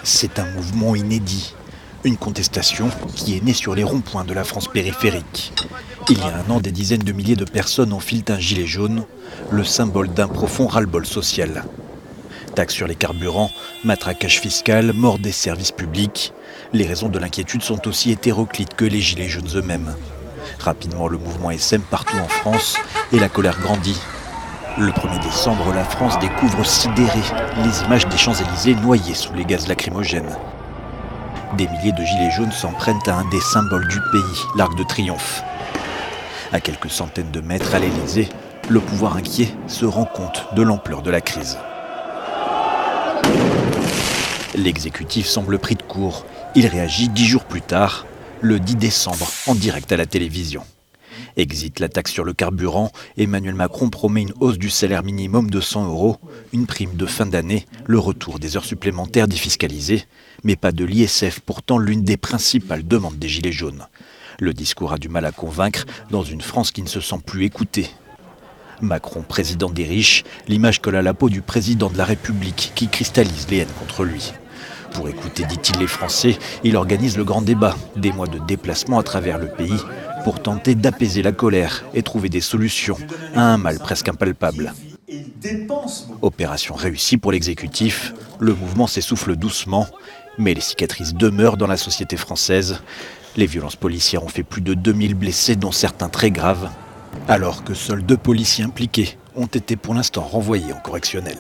C'est un mouvement inédit, une contestation qui est née sur les ronds-points de la France périphérique. Il y a un an, des dizaines de milliers de personnes enfilent un gilet jaune, le symbole d'un profond ras-le-bol social. Taxes sur les carburants, matraquage fiscal, mort des services publics. Les raisons de l'inquiétude sont aussi hétéroclites que les gilets jaunes eux-mêmes. Rapidement, le mouvement sème partout en France et la colère grandit. Le 1er décembre, la France découvre sidérée les images des Champs-Élysées noyées sous les gaz lacrymogènes. Des milliers de gilets jaunes s'en prennent à un des symboles du pays, l'Arc de Triomphe. À quelques centaines de mètres à l'Élysée, le pouvoir inquiet se rend compte de l'ampleur de la crise. L'exécutif semble pris de court. Il réagit 10 jours plus tard, le 10 décembre, en direct à la télévision. Exit la taxe sur le carburant, Emmanuel Macron promet une hausse du salaire minimum de 100 €, une prime de fin d'année, le retour des heures supplémentaires défiscalisées, mais pas de l'ISF, pourtant l'une des principales demandes des Gilets jaunes. Le discours a du mal à convaincre dans une France qui ne se sent plus écoutée. Macron, président des riches, l'image colle à la peau du président de la République qui cristallise les haines contre lui. Pour écouter, dit-il, les Français, il organise le grand débat, des mois de déplacement à travers le pays, pour tenter d'apaiser la colère et trouver des solutions à un mal presque impalpable. Opération réussie pour l'exécutif, le mouvement s'essouffle doucement, mais les cicatrices demeurent dans la société française. Les violences policières ont fait plus de 2000 blessés, dont certains très graves, alors que seuls 2 policiers impliqués ont été pour l'instant renvoyés en correctionnel.